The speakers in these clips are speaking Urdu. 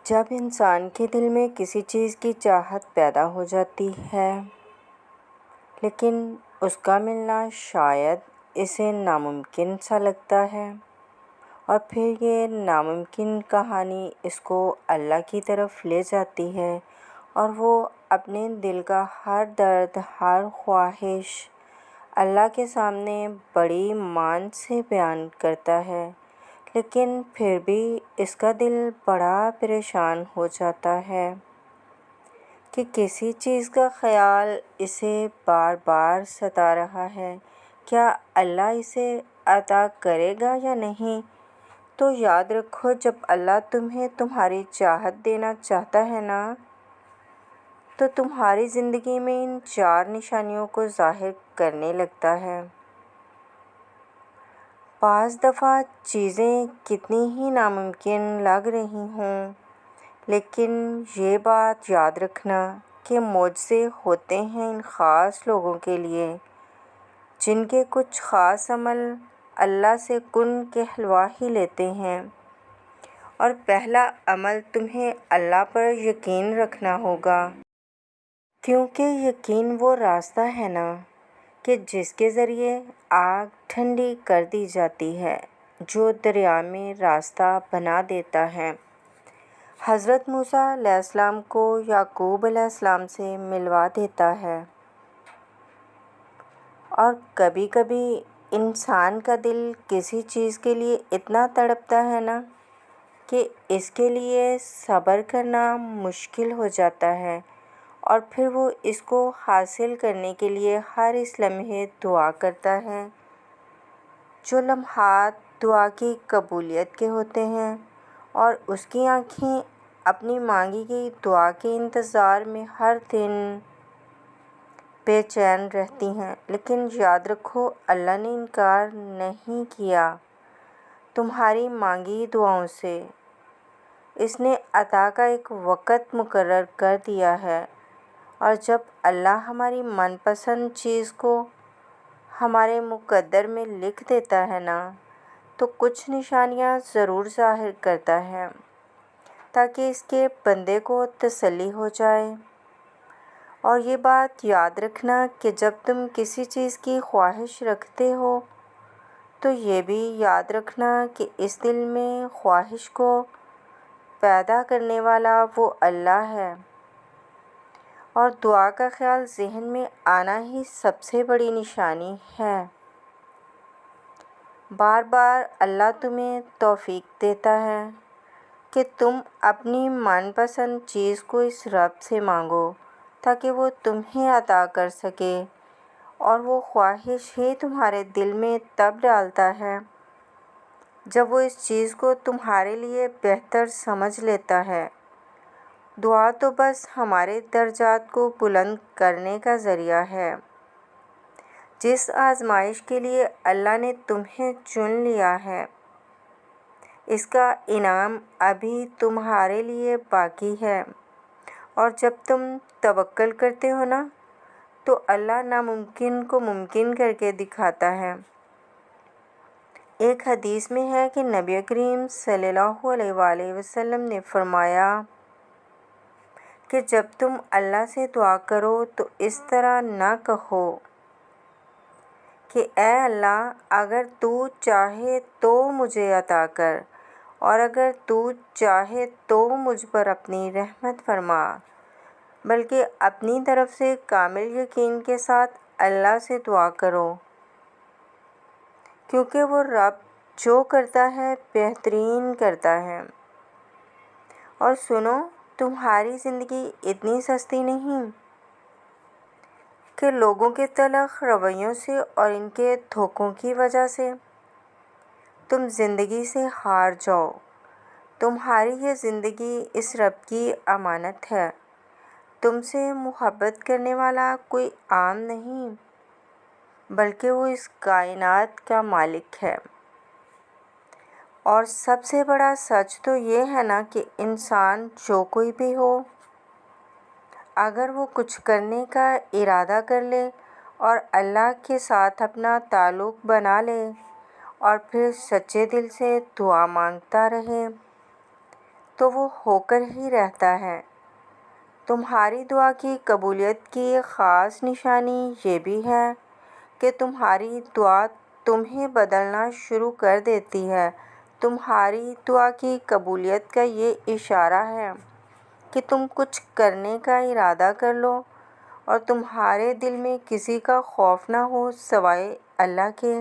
جب انسان کے دل میں کسی چیز کی چاہت پیدا ہو جاتی ہے لیکن اس کا ملنا شاید اسے ناممکن سا لگتا ہے، اور پھر یہ ناممکن کہانی اس کو اللہ کی طرف لے جاتی ہے اور وہ اپنے دل کا ہر درد، ہر خواہش اللہ کے سامنے بڑی ایمان سے بیان کرتا ہے، لیکن پھر بھی اس کا دل بڑا پریشان ہو جاتا ہے کہ کسی چیز کا خیال اسے بار بار ستا رہا ہے۔ کیا اللہ اسے عطا کرے گا یا نہیں؟ تو یاد رکھو، جب اللہ تمہیں تمہاری چاہت دینا چاہتا ہے نا، تو تمہاری زندگی میں ان 4 نشانیوں کو ظاہر کرنے لگتا ہے۔ بعض دفعہ چیزیں کتنی ہی ناممکن لگ رہی ہوں، لیکن یہ بات یاد رکھنا کہ معجزے ہوتے ہیں ان خاص لوگوں کے لیے جن کے کچھ خاص عمل اللہ سے کن کہلوا ہی لیتے ہیں۔ اور پہلا عمل تمہیں اللہ پر یقین رکھنا ہوگا، کیونکہ یقین وہ راستہ ہے نا کہ جس کے ذریعے آگ ٹھنڈی کر دی جاتی ہے، جو دریا میں راستہ بنا دیتا ہے۔ حضرت موسیٰ علیہ السلام کو یعقوب علیہ السلام سے ملوا دیتا ہے۔ اور کبھی کبھی انسان کا دل کسی چیز کے لیے اتنا تڑپتا ہے نا کہ اس کے لیے صبر کرنا مشکل ہو جاتا ہے، اور پھر وہ اس کو حاصل کرنے کے لیے ہر اس لمحے دعا کرتا ہے۔ جو لمحات دعا کی قبولیت کے ہوتے ہیں اور اس کی آنکھیں اپنی مانگی گئی دعا کے انتظار میں ہر دن بے چین رہتی ہیں، لیکن یاد رکھو اللہ نے انکار نہیں کیا تمہاری مانگی دعاؤں سے۔ اس نے عطا کا ایک وقت مقرر کر دیا ہے، اور جب اللہ ہماری من پسند چیز کو ہمارے مقدر میں لکھ دیتا ہے نا، تو کچھ نشانیاں ضرور ظاہر کرتا ہے تاکہ اس کے بندے کو تسلی ہو جائے۔ اور یہ بات یاد رکھنا کہ جب تم کسی چیز کی خواہش رکھتے ہو تو یہ بھی یاد رکھنا کہ اس دل میں خواہش کو پیدا کرنے والا وہ اللہ ہے، اور دعا کا خیال ذہن میں آنا ہی سب سے بڑی نشانی ہے۔ بار بار اللہ تمہیں توفیق دیتا ہے کہ تم اپنی من پسند چیز کو اس رب سے مانگو تاکہ وہ تمہیں عطا کر سکے، اور وہ خواہش ہی تمہارے دل میں تب ڈالتا ہے جب وہ اس چیز کو تمہارے لیے بہتر سمجھ لیتا ہے۔ دعا تو بس ہمارے درجات کو بلند کرنے کا ذریعہ ہے۔ جس آزمائش کے لیے اللہ نے تمہیں چن لیا ہے، اس کا انعام ابھی تمہارے لیے باقی ہے، اور جب تم توکل کرتے ہو نا، تو اللہ ناممکن کو ممکن کر کے دکھاتا ہے۔ ایک حدیث میں ہے کہ نبی کریم صلی اللہ علیہ وآلہ وسلم نے فرمایا کہ جب تم اللہ سے دعا کرو تو اس طرح نہ کہو کہ اے اللہ، اگر تو چاہے تو مجھے عطا کر، اور اگر تو چاہے تو مجھ پر اپنی رحمت فرما، بلکہ اپنی طرف سے کامل یقین کے ساتھ اللہ سے دعا کرو، کیونکہ وہ رب جو کرتا ہے بہترین کرتا ہے۔ اور سنو، تمہاری زندگی اتنی سستی نہیں کہ لوگوں کے تلخ رویوں سے اور ان کے دھوکوں کی وجہ سے تم زندگی سے ہار جاؤ۔ تمہاری یہ زندگی اس رب کی امانت ہے۔ تم سے محبت کرنے والا کوئی عام نہیں، بلکہ وہ اس کائنات کا مالک ہے۔ اور سب سے بڑا سچ تو یہ ہے نا کہ انسان جو کوئی بھی ہو، اگر وہ کچھ کرنے کا ارادہ کر لے اور اللہ کے ساتھ اپنا تعلق بنا لے اور پھر سچے دل سے دعا مانگتا رہے، تو وہ ہو کر ہی رہتا ہے۔ تمہاری دعا کی قبولیت کی ایک خاص نشانی یہ بھی ہے کہ تمہاری دعا تمہیں بدلنا شروع کر دیتی ہے۔ تمہاری دعا کی قبولیت کا یہ اشارہ ہے کہ تم کچھ کرنے کا ارادہ کر لو اور تمہارے دل میں کسی کا خوف نہ ہو سوائے اللہ کے۔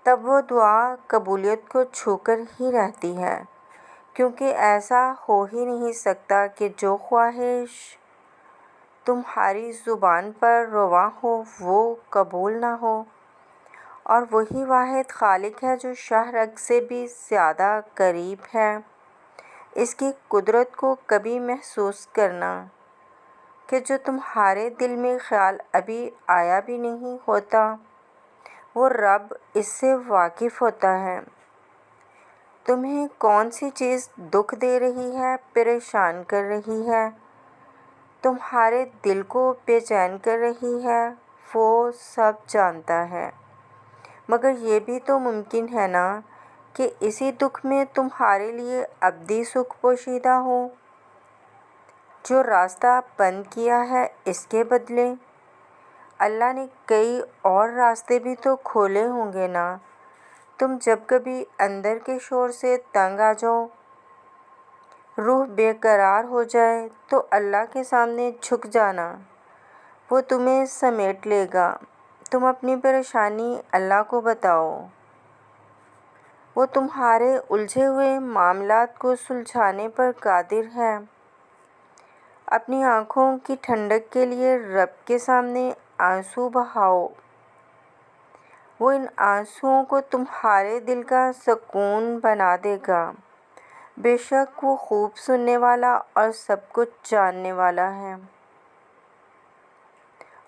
تب وہ دعا قبولیت کو چھو کر ہی رہتی ہے، کیونکہ ایسا ہو ہی نہیں سکتا کہ جو خواہش تمہاری زبان پر رواں ہو وہ قبول نہ ہو۔ اور وہی واحد خالق ہے جو شاہ رگ سے بھی زیادہ قریب ہے۔ اس کی قدرت کو کبھی محسوس کرنا کہ جو تمہارے دل میں خیال ابھی آیا بھی نہیں ہوتا، وہ رب اس سے واقف ہوتا ہے۔ تمہیں کون سی چیز دکھ دے رہی ہے، پریشان کر رہی ہے، تمہارے دل کو بے چین کر رہی ہے، وہ سب جانتا ہے۔ مگر یہ بھی تو ممکن ہے نا کہ اسی دکھ میں تمہارے لیے ابدی سکھ پوشیدہ ہو۔ جو راستہ بند کیا ہے اس کے بدلے اللہ نے کئی اور راستے بھی تو کھولے ہوں گے نا۔ تم جب کبھی اندر کے شور سے تنگ آ جاؤ، روح بے قرار ہو جائے تو اللہ کے سامنے جھک جانا، وہ تمہیں سمیٹ لے گا۔ تم اپنی پریشانی اللہ کو بتاؤ، وہ تمہارے الجھے ہوئے معاملات کو سلجھانے پر قادر ہے۔ اپنی آنکھوں کی ٹھنڈک کے لیے رب کے سامنے آنسو بہاؤ، وہ ان آنسوؤں کو تمہارے دل کا سکون بنا دے گا۔ بے شک وہ خوب سننے والا اور سب کچھ جاننے والا ہے۔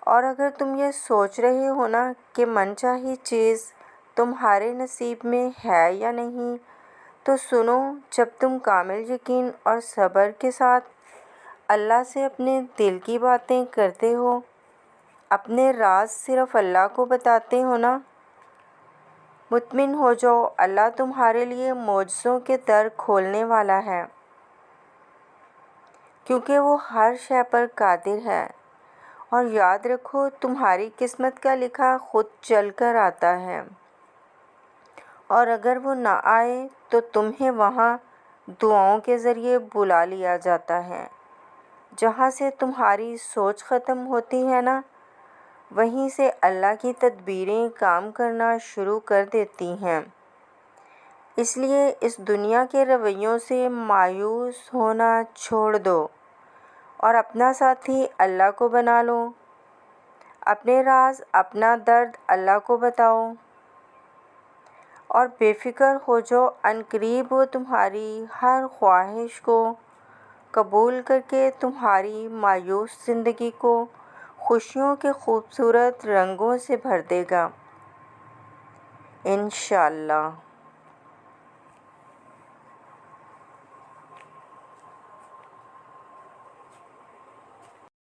اور اگر تم یہ سوچ رہے ہو نا کہ من چاہی چیز تمہارے نصیب میں ہے یا نہیں، تو سنو، جب تم کامل یقین اور صبر کے ساتھ اللہ سے اپنے دل کی باتیں کرتے ہو، اپنے راز صرف اللہ کو بتاتے ہو نا، مطمئن ہو جاؤ، اللہ تمہارے لیے معجزوں کے در کھولنے والا ہے، کیونکہ وہ ہر شے پر قادر ہے۔ اور یاد رکھو، تمہاری قسمت کا لکھا خود چل کر آتا ہے، اور اگر وہ نہ آئے تو تمہیں وہاں دعاؤں کے ذریعے بلا لیا جاتا ہے۔ جہاں سے تمہاری سوچ ختم ہوتی ہے نا، وہیں سے اللہ کی تدبیریں کام کرنا شروع کر دیتی ہیں۔ اس لیے اس دنیا کے رویوں سے مایوس ہونا چھوڑ دو اور اپنا ساتھی اللہ کو بنا لو۔ اپنے راز، اپنا درد اللہ کو بتاؤ اور بے فکر ہو جاؤ، عنقریب وہ تمہاری ہر خواہش کو قبول کر کے تمہاری مایوس زندگی کو خوشیوں کے خوبصورت رنگوں سے بھر دے گا، انشاءاللہ۔